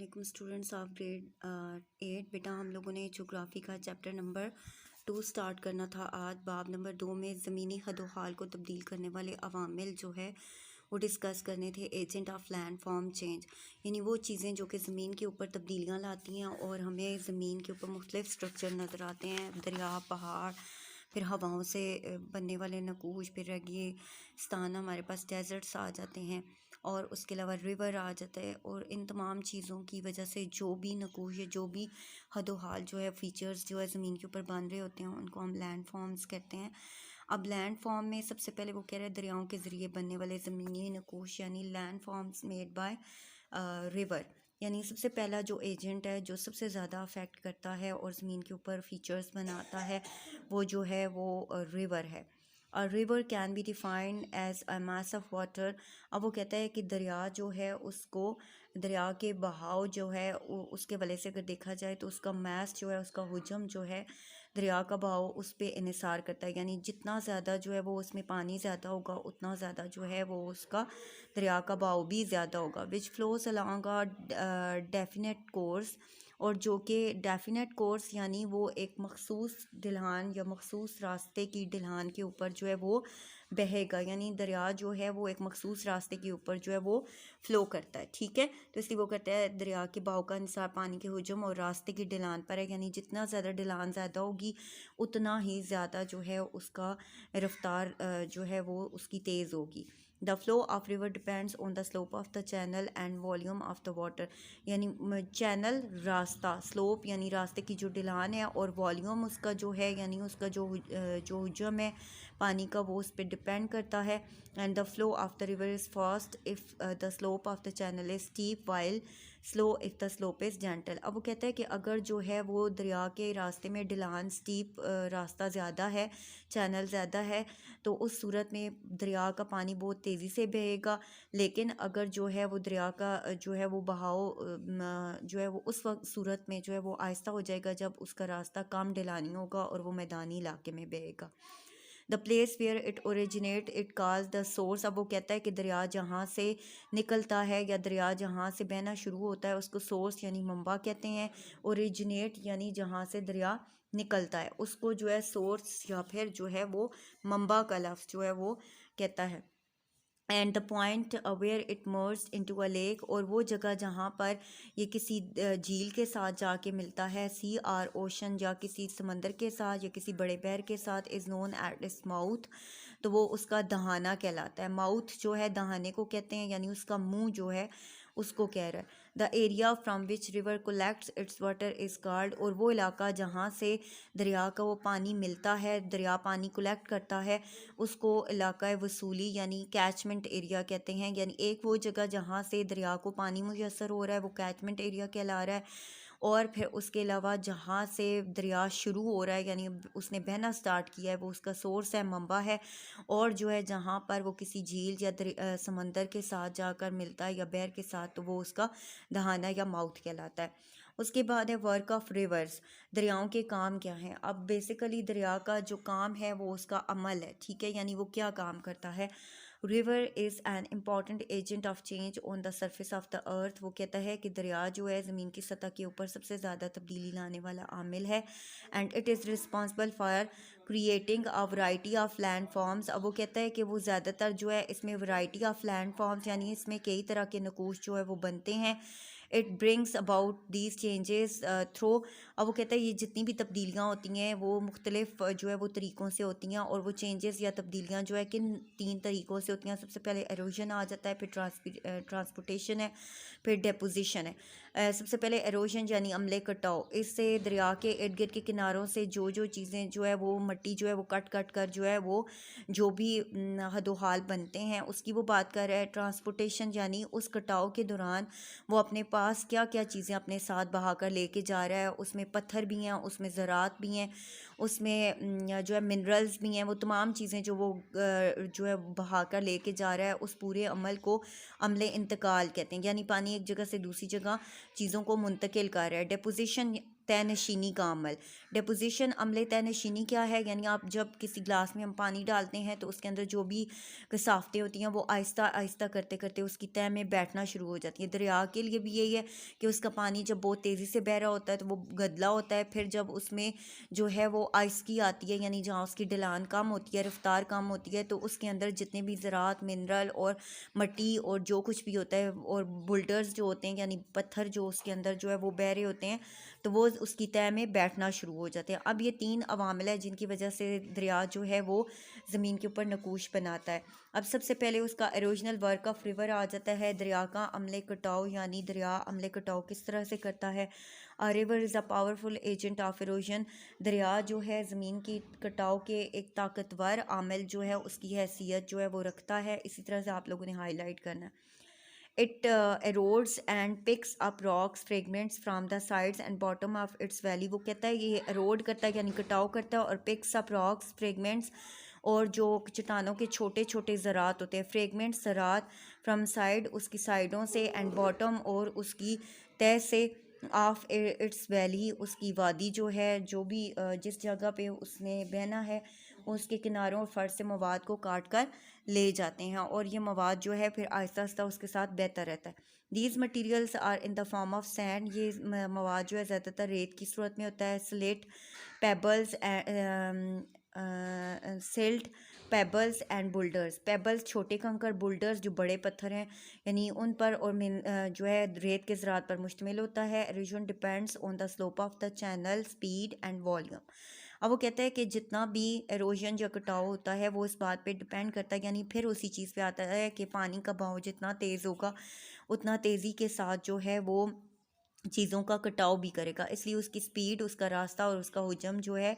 वालेकुम students of grade 8। बेटा हम लोगों ने ज्योग्राफी का चैप्टर नंबर 2 स्टार्ट करना था। आज बाब नंबर 2 में ज़मीनी हदोहाल को तब्दील करने वाले अवामिल जो है वो डिस्कस करने थे। Agent of land form change यानी वो चीज़ें जो कि ज़मीन के ऊपर तब्दीलियाँ लाती हैं और हमें ज़मीन के ऊपर मुख्तलिफ स्ट्रक्चर नज़र आते हैं, दरिया, पहाड़, फिर हवाओं से बनने वाले नकूश, फिर रेगिस्तान, हमारे पास डेजर्ट्स आ जाते हैं और उसके अलावा रिवर आ जाता है। और इन तमाम चीज़ों की वजह से जो भी नकूश है, जो भी हदोहाल जो है, फीचर्स जो है ज़मीन के ऊपर बन रहे होते हैं, उनको हम लैंड फॉर्म्स कहते हैं। अब लैंड फॉर्म में सबसे पहले वो कह रहे हैं दरियाओं के ज़रिए बनने वाले ज़मीनी नकूश यानी land forms made by river. यानी सबसे पहला जो एजेंट है जो सबसे ज़्यादा अफेक्ट करता है और ज़मीन के ऊपर फीचर्स बनाता है वो जो है वो रिवर है। A river can be defined as a mass of water. अब वो कहता है कि दरिया जो है उसको, दरिया के बहाव जो है उसके वजह से अगर देखा जाए तो उसका मैस जो है, उसका हुजम जो है, दरिया का बहाव उस पर इन्हिसार करता है। यानी जितना ज़्यादा जो है वो उसमें पानी ज़्यादा होगा उतना ज़्यादा जो है वो उसका दरिया का बहाव भी ज़्यादा होगा। Which flows along a definite course, और जो कि डेफिनेट कोर्स यानी वो एक मखसूस ढलान या मखसूस रास्ते की ढलान के ऊपर जो है वो बहेगा। यानी दरिया जो है वो एक मखसूस रास्ते के ऊपर जो है वो फ़्लो करता है, ठीक है। तो इसलिए वो कहता है दरिया के बहाव का इंसार पानी के हुजम और रास्ते की ढलान पर है। यानी जितना ज़्यादा ढलान ज़्यादा होगी उतना ही ज़्यादा जो है उसका रफ्तार जो है वो उसकी तेज़ होगी। The flow of river depends on the slope of the channel and volume of the water. यानी चैनल, रास्ता, स्लोप यानी रास्ते की जो ढलान है, और वॉल्यूम उसका जो है यानी उसका जो हुजम है पानी का, वो उस पर डिपेंड करता है। And the flow of the river is fast if the slope of the channel is steep while slow if the slope is gentle. अब वो कहता है कि अगर जो है वो दरिया के रास्ते में ढलान स्टीप रास्ता ज़्यादा है, चैनल ज़्यादा है, तो उस सूरत में दरिया का पानी बहुत तेज़ी से बहेगा। लेकिन अगर जो है वो दरिया का जो है वो बहाव जो है वो उस वक्त सूरत में जो है वो आहिस्ता हो जाएगा जब उसका रास्ता कम ढलानी होगा और वो मैदानी इलाके में बहेगा। The place where it originate it calls the source. अब वो कहता है कि दरिया जहाँ से निकलता है या दरिया जहाँ से बहना शुरू होता है उसको सोर्स यानी मंबा कहते हैं। ओरिजिनेट यानी जहाँ से दरिया निकलता है उसको जो है सोर्स या फिर जो है वो मंबा का लफ्ज़ जो है वो कहता है। And the point where it merge into a lake, और वो जगह जहाँ पर ये किसी झील के साथ जाके मिलता है, सी आर ओशन, या किसी समंदर के साथ या किसी बड़े बहर के साथ, is known at its mouth, तो वो उसका दहाना कहलाता है। माउथ जो है दहाने को कहते हैं, यानी उसका मुंह जो है उसको कह रहा है। The area from which river collects its water is called, और वो इलाका जहाँ से दरिया का वो पानी मिलता है, दरिया पानी कलेक्ट करता है, उसको इलाका वसूली यानी कैचमेंट एरिया कहते हैं। यानी एक वो जगह जहाँ से दरिया को पानी मुयसर हो रहा है वो कैचमेंट एरिया कहला रहा है। और फिर उसके अलावा जहाँ से दरिया शुरू हो रहा है यानी उसने बहना स्टार्ट किया है वो उसका सोर्स है, मंबा है। और जो है जहाँ पर वो किसी झील या समंदर के साथ जाकर मिलता है या बहर के साथ, तो वो उसका दहाना या माउथ कहलाता है। उसके बाद है वर्क ऑफ रिवर्स, दरियाओं के काम क्या हैं। अब बेसिकली दरिया का जो काम है वो उसका अमल है, ठीक है, यानी वो क्या काम करता है। River is an important agent of change on the surface of the earth. वो कहता है कि दरिया जो है ज़मीन की सतह के ऊपर सबसे ज़्यादा तब्दीली लाने वाला आमिल है। And it is responsible for creating a variety of land forms. अब वो कहता है कि वो ज़्यादातर जो है इसमें वैरायटी ऑफ लैंड फॉर्म्स यानी इसमें कई तरह के नकूश जो है वो बनते हैं। It brings about these changes through. अब वो कहता है ये जितनी भी तब्दीलियाँ होती हैं वो मुख्तलिफ जो है वो तरीक़ों से होती हैं, और वो चेंजेस या तब्दीलियाँ जो है किन 3 तरीक़ों से होती हैं। सबसे पहले एरोजन आ जाता है, फिर ट्रांसपोर्टेशन है, फिर डेपोजिशन है। सबसे पहले एरोजन यानी अमले कटाव, इससे दरिया के इर्द गिर्द के किनारों से जो चीज़ें जो है वो मट्टी जो है वो कट कट कर जो है वो जो भी हदोहाल बनते हैं उसकी वो बात कर रहा है। ट्रांसपोर्टेशन यानी उस कटाव के दौरान वो अपने पास क्या क्या चीज़ें अपने साथ बहा कर लेके जा रहा है, उसमें पत्थर भी हैं, उसमें ज़रात भी हैं, उसमें जो है मिनरल्स भी हैं, वो तमाम चीज़ें जो वो जो है बहा कर लेके जा रहा है, उस पूरे अमल को अमले इंतकाल कहते हैं। यानी पानी एक जगह से दूसरी जगह चीज़ों को मुंतकिल कर रहा है। डेपोजिशन तयनशीनी का अमल। डिपोजिशन अमले तयनशीनी क्या है, यानी आप जब किसी ग्लास में हम पानी डालते हैं तो उसके अंदर जो भी कसावतें होती हैं वो आहिस्ता आहिस्ता करते करते उसकी तह में बैठना शुरू हो जाती है। दरिया के लिए भी यही है कि उसका पानी जब बहुत तेज़ी से बह रहा होता है तो वो गदला होता है, फिर जब उसमें जो है वो आइस की आती है, यानी जहाँ उसकी ढलान कम होती है, रफ्तार कम होती है, तो उसके अंदर जितने भी ज़रात मिनरल और मट्टी और जो कुछ भी होता है और बुल्डर्स जो होते हैं यानी पत्थर जो उसके अंदर जो है वो बह रहे होते हैं, तो वो उसकी तह में बैठना शुरू हो जाते हैं। अब ये 3 अवामिल है जिनकी वजह से दरिया जो है वो ज़मीन के ऊपर नकूश बनाता है। अब सबसे पहले उसका एरोजनल वर्क ऑफ रिवर आ जाता है। दरिया का अमले कटाव, यानी दरिया अमले कटाव किस तरह से करता है। River is a powerful agent of erosion. दरिया जो है ज़मीन की कटाव के एक ताकतवर आमिल जो है उसकी हैसियत जो है वो रखता है। इसी तरह से आप लोगों ने हाईलाइट करना है। It erodes and picks up rocks fragments from the sides and bottom of its valley। वो कहता है ये erode करता है यानी कटाव करता है, और picks up rocks fragments, और जो चट्टानों के छोटे छोटे ज़रात होते हैं, फ्रेगमेंट्स ज़रात, फ्रॉम साइड उसकी साइडों से, एंड बॉटम और उसकी तह से, ऑफ इट्स वैली उसकी वादी जो है, जो भी जिस जगह पे उसने बहना है उसके किनारों और फर्श से मवाद को काट कर ले जाते हैं, और ये मवाद जो है फिर आहिस्ता आहिस्ता उसके साथ बहता रहता है। These materials are in the form of sand. ये मवाद जो है ज़्यादातर रेत की सूरत में होता है। Slate, pebbles, silt, pebbles and boulders. Pebbles छोटे कंकर, बुल्डर्स जो बड़े पत्थर हैं यानी उन पर, और जो है रेत के ज़रात पर मुश्तमिल होता है। Halogen depends on the slope of the channel, speed and volume. अब वो कहता है कि जितना भी एरोजन या कटाव होता है वो इस बात पे डिपेंड करता है, यानी फिर उसी चीज़ पे आता है कि पानी का बहाव जितना तेज़ होगा उतना तेज़ी के साथ जो है वो चीज़ों का कटाव भी करेगा, इसलिए उसकी स्पीड, उसका रास्ता और उसका हुजम जो है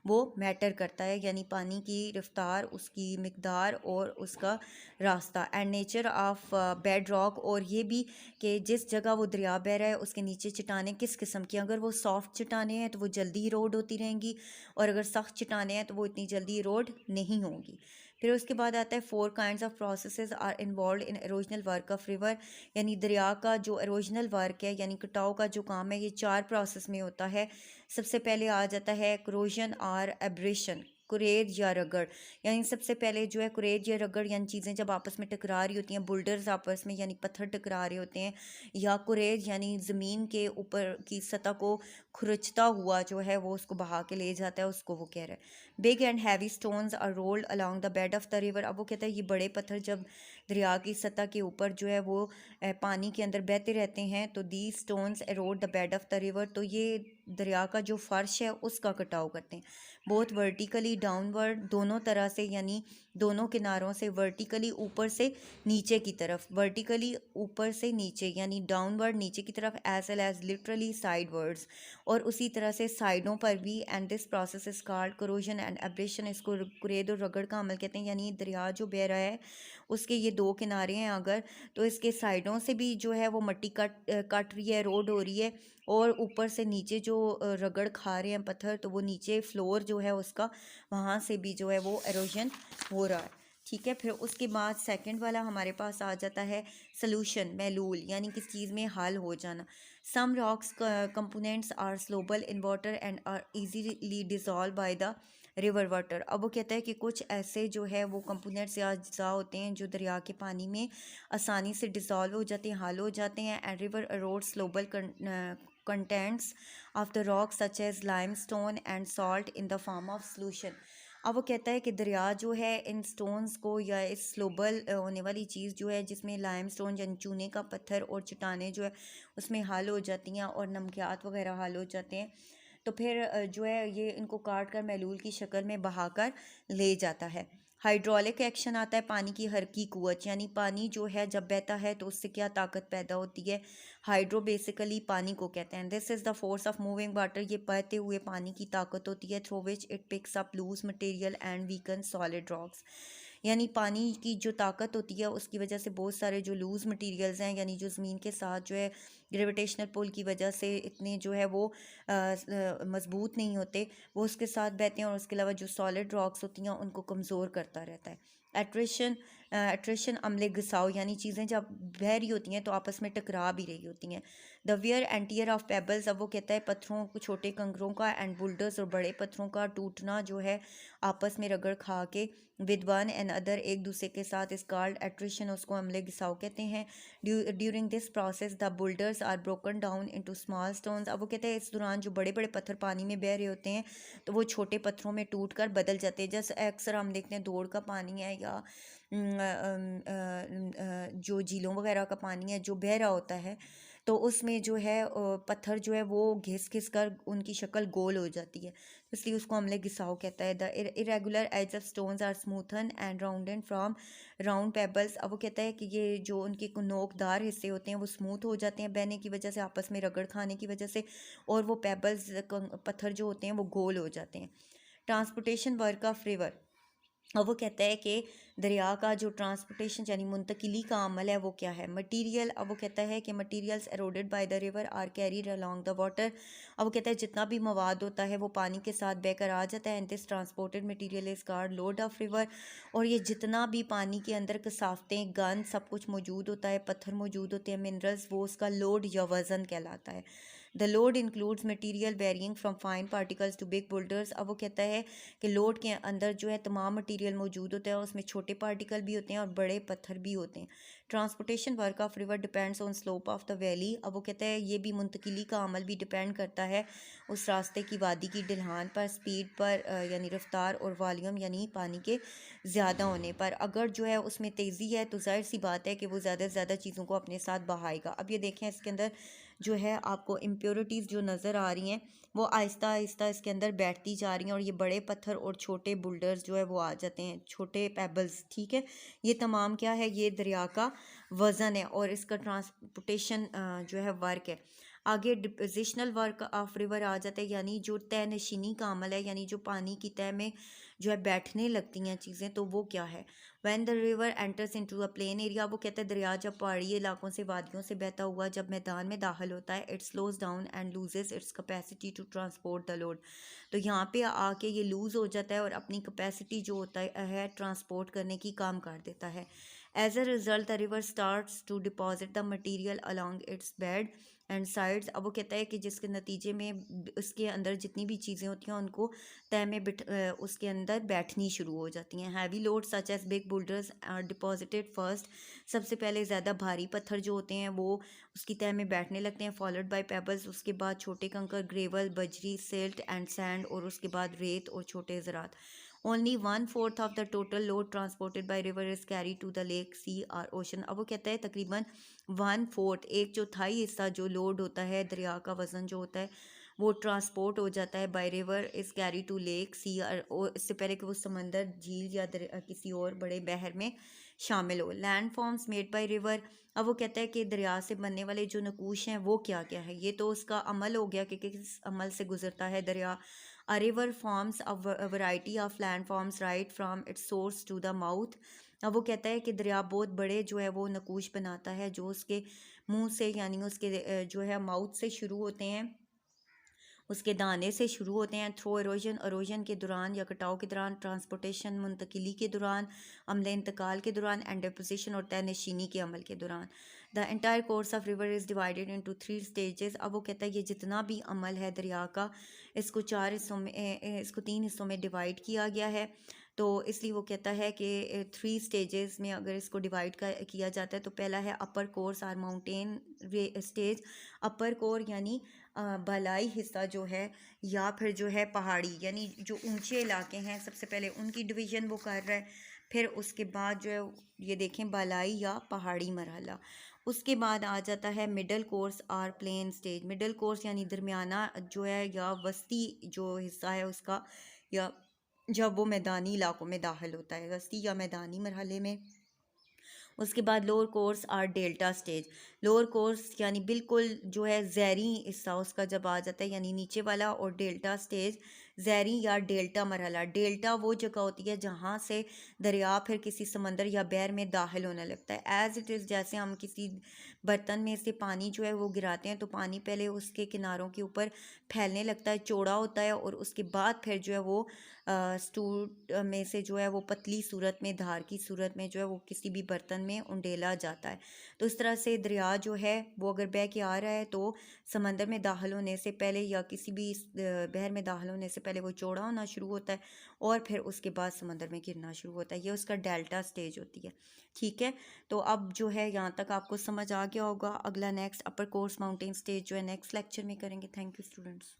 वो मैटर करता है, यानी पानी की रफ्तार, उसकी मिकदार और उसका रास्ता। And nature of bed rock, और ये भी कि जिस जगह वो दरिया बह रहा है उसके नीचे चट्टानें किस किस्म की, अगर वो सॉफ्ट चट्टानें हैं तो वो जल्दी इरोड होती रहेंगी, और अगर सख्त चट्टानें हैं तो वो इतनी जल्दी इरोड नहीं होंगी। फिर उसके बाद आता है 4 kinds of processes are involve in erosional work of river, यानी दरिया का जो एरोजनल वर्क है यानी कटाव का जो काम है ये 4 प्रोसेस में होता है। सबसे पहले आ जाता है क्रोजन और एब्रेशन, कुरेद या रगड़। यानी सबसे पहले जो है कुरेद या रगड़, यानी चीज़ें जब आपस में टकरा रही होती हैं, बुल्डर्स आपस में यानी पत्थर टकरा रहे होते हैं, या कुरेद यानी ज़मीन के ऊपर की सतह को खुरचता हुआ जो है वो उसको बहा के ले जाता है, उसको वो कह रहा है। Big and heavy stones are rolled along the bed of the river. अब वो कहता है ये बड़े पत्थर जब दरिया की सतह के ऊपर जो है वो पानी के अंदर बहते रहते हैं, तो the stones erode the bed of the river, तो ये दरिया का जो फर्श है उसका कटाव करते हैं। बहुत वर्टिकली डाउनवर्ड, दोनों तरह से, यानी दोनों किनारों से, वर्टिकली ऊपर से नीचे की तरफ, वर्टिकली ऊपर से नीचे यानी डाउनवर्ड नीचे की तरफ, as well as literally sidewards, और उसी तरह से साइडों पर भी। And this process is called corrosion and abrasion. इसको कुरेद और रगड़ का अमल कहते हैं, यानी दरिया जो बह रहा है उसके ये 2 किनारे हैं अगर, तो इसके साइडों से भी जो है वो मट्टी कट रही है, रोड हो रही है, और ऊपर से नीचे जो रगड़ खा रहे हैं पत्थर, तो वो नीचे फ्लोर जो है उसका, वहाँ से भी जो है वो एरोजन हो रहा है। ठीक है, फिर उसके बाद सेकंड वाला हमारे पास आ जाता है सॉल्यूशन, महलूल, यानी किसी चीज़ में हल हो जाना। Some rocks components are soluble in water and are easily dissolve by the river water. अब वो कहता है कि कुछ ऐसे जो है वो कंपोनेंट्स या अज्जा होते हैं जो दरिया के पानी में आसानी से डिज़ोल्व हो जाते हैं, हल हो जाते हैं। And river erode soluble contents of the rock such as limestone and salt in the form of solution. अब वो कहता है कि दरिया जो है इन स्टोन्स को, या इस स्लोबल होने वाली चीज़ जो है जिसमें लाइमस्टोन यानी चूने का पत्थर और चट्टानें जो है उसमें हल हो जाती हैं, और नमकियात वगैरह हल हो जाते हैं, तो फिर जो है ये इनको काट कर महलूल की शक्ल में बहाकर ले जाता है। हाइड्रोलिक एक्शन आता है, पानी की हरकी कुव्वत, यानी पानी जो है जब बहता है तो उससे क्या ताकत पैदा होती है। हाइड्रो बेसिकली पानी को कहते हैं। This is the force of moving water, ये बहते हुए पानी की ताकत होती है। Through which it picks up loose material and weaken solid rocks, यानी पानी की जो ताकत होती है उसकी वजह से बहुत सारे जो लूज़ मटेरियल्स हैं, यानी जो ज़मीन के साथ जो है ग्रेविटेशनल पुल की वजह से इतने जो है वो मज़बूत नहीं होते, वो उसके साथ बहते हैं, और उसके अलावा जो सॉलिड रॉक्स होती हैं उनको कमज़ोर करता रहता है। एट्रेशन अम्ले घिसाव, यानी चीज़ें जब बह रही होती हैं तो आपस में टकरा भी रही होती हैं। The wear and tear of pebbles, अब वो कहता है पत्थरों को, छोटे कंकरों का, एंड बुल्डर्स और बड़े पत्थरों का टूटना जो है आपस में रगड़ खा के, विद वन एंड अदर, एक दूसरे के साथ, इस कॉल्ड एट्रिशन, उसको अम्ले घिसाव कहते हैं। During this process the boulders are broken down into small stones, अब वो कहते हैं इस दौरान जो बड़े बड़े पत्थर पानी में बह रहे होते हैं तो वो छोटे पत्थरों में टूट कर बदल जाते हैं। जैसे अक्सर हम देखते हैं दौड़ का पानी है या जो झीलों वगैरह का पानी है जो बह रहा होता है, तो उसमें जो है पत्थर जो है वो घिस घिस कर उनकी शक्ल गोल हो जाती है, इसलिए उसको अम्ले घिसाव कहता है। The irregular edge of stones are smoothen and rounded from round pebbles, अब वो कहता है कि ये जो उनके नोकदार हिस्से होते हैं वो स्मूथ हो जाते हैं बहने की वजह से, आपस में रगड़ खाने की वजह से, और वो पेबल्स पत्थर जो होते हैं वो गोल हो जाते हैं। ट्रांसपोर्टेशन वर्क ऑफ रिवर, और वो कहता है कि दरिया का जो ट्रांसपोर्टेशन यानी मुंतकिली का अमल है वो क्या है। मटीरियल, अब वो कहता है कि materials eroded by the river are carried along the water, अब वो कहता है जितना भी मवाद होता है वो पानी के साथ बहकर आ जाता है। And this transported material is called load of river, और ये जितना भी पानी के अंदर कसावतें, गंद, सब कुछ मौजूद होता है, पत्थर मौजूद होते हैं, मिनरल्स, वो उसका लोड या वज़न कहलाता है। The load includes material varying from fine particles to big boulders, अब वो कहता है कि लोड के अंदर जो है तमाम मटेरियल मौजूद होता है, उसमें छोटे पार्टिकल भी होते हैं और बड़े पत्थर भी होते हैं। Transportation work of river depends on slope of the valley, अब वो कहता है ये भी मुंतकिली का अमल भी डिपेंड करता है उस रास्ते की, वादी की ढलान पर, स्पीड पर यानी रफ्तार, और वॉल्यूम यानी पानी के ज़्यादा होने पर। अगर जो है उसमें तेज़ी है तो जाहिर सी बात है कि वो ज़्यादा से ज़्यादा चीज़ों को अपने साथ बहाएगा। अब ये देखें इसके अंदर जो है आपको इम्प्योरिटीज़ जो नज़र आ रही हैं वो आहिस्ता आहिस्ता इसके अंदर बैठती जा रही हैं, और ये बड़े पत्थर और छोटे बुल्डर्स जो है वो आ जाते हैं, छोटे पेबल्स, ठीक है। ये तमाम क्या है, ये दरिया का वज़न है और इसका ट्रांसपोर्टेशन जो है वर्क है। आगे डिपोजिशनल वर्क ऑफ रिवर आ जाता है, यानी जो तय नशीनी का अमल है, यानी जो पानी की तय में जो है बैठने लगती हैं चीज़ें, तो वो क्या है। When the river enters into a plain area, वो कहते हैं दरिया जब पहाड़ी इलाकों से, वादियों से बहता हुआ जब मैदान में दाखिल होता है, it slows down and loses its capacity to transport the load, तो यहाँ पे आके ये लूज़ हो जाता है और अपनी कैपेसिटी जो होता है ट्रांसपोर्ट करने की काम कर देता है। As a result the river starts to deposit the material along its bed and sides, अब वो कहता है कि जिसके नतीजे में उसके अंदर जितनी भी चीज़ें होती हैं उनको तय में उसके अंदर बैठनी शुरू हो जाती हैं। Heavy load such as big boulders are deposited first, सबसे पहले ज़्यादा भारी पत्थर जो होते हैं वो उसकी तय में बैठने लगते हैं, फॉलोड बाय पेबल्स, उसके बाद छोटे कंकर, ग्रेवल, बजरी, सिल्ट एंड सैंड, और उसके बाद रेत और छोटे ज़रात। Only 1/4 of the total load transported by river is carry to the lake, sea और ओशन, अब वो कहता है तकरीबन 1/4, एक चौथाई हिस्सा जो लोड होता है, दरिया का वज़न जो होता है वो ट्रांसपोर्ट हो जाता है by river is carry to lake, sea, और इससे पहले कि वो समंदर, झील या किसी और बड़े बहर में शामिल हो। Land forms made by river, अब वो कहता है कि दरिया से बनने वाले जो नकूश हैं वो क्या क्या है। ये तो उसका अमल हो गया कि किस अमल से गुजरता है दरिया। A river forms a variety of landforms right from its source to the mouth, अब वो कहता है कि दरिया बहुत बड़े जो है वो नकूश बनाता है जो उसके मुंह से यानी उसके जो है माउथ से शुरू होते हैं, उसके दाने से शुरू होते हैं। थ्रो एरोजन, एरोजन के दौरान या कटाव के दौरान, ट्रांसपोर्टेशन मुंतकिली के दौरान, अमले इंतकाल के दौरान, एंड डिपोजिशन और तय नशीनी के अमल के दौरान। The entire course of river is divided into 3 stages, अब वो कहता है ये जितना भी अमल है दरिया का इसको 4 हिस्सों में इसको 3 हिस्सों में डिवाइड किया गया है। तो इसलिए वो कहता है कि 3 स्टेजेस में अगर इसको डिवाइड किया जाता है तो पहला है अपर कोर्स और माउंटेन स्टेज। अपर कोर यानी बालाई हिस्सा जो है, या फिर जो है पहाड़ी यानी जो ऊंचे इलाके हैं, सबसे पहले उनकी डिवीज़न वो कर रहा है। फिर उसके बाद जो है ये देखें बालाई या पहाड़ी मरहला। उसके बाद आ जाता है मिडल कोर्स और प्लेन स्टेज। मिडल कोर्स यानी दरमियाना जो है या वस्ती जो हिस्सा है उसका, या जब वो मैदानी इलाकों में दाखिल होता है, वस्ती या मैदानी मरहले में। उसके बाद लोअर कोर्स और डेल्टा स्टेज। लोअर कोर्स यानी बिल्कुल जो है ज़ैरी हिस्सा उसका जब आ जाता है यानी नीचे वाला, और डेल्टा स्टेज ज़ैरी या डेल्टा मरहला। डेल्टा वो जगह होती है जहाँ से दरिया फिर किसी समंदर या बहर में दाखिल होने लगता है। एज़ इट इज़, जैसे हम किसी बर्तन में से पानी जो है वो गिराते हैं तो पानी पहले उसके किनारों के ऊपर फैलने लगता है, चौड़ा होता है, और उसके बाद फिर जो है वो स्टूल में से जो है वो पतली सूरत में, धार की सूरत में जो है वो किसी भी बर्तन में उंडेला जाता है। तो इस तरह से दरिया जो है वो अगर बह के आ रहा है तो समंदर में दाखिल होने से पहले या किसी भी बहर में दाखिल होने से पहले वो चौड़ा होना शुरू होता है और फिर उसके बाद समंदर में गिरना शुरू होता है। ये उसका डेल्टा स्टेज होती है। ठीक है, तो अब जो है यहाँ तक आपको समझ आ गया होगा। अगला नेक्स्ट अपर कोर्स माउंटेन स्टेज जो है नेक्स्ट लेक्चर में करेंगे। Thank you students.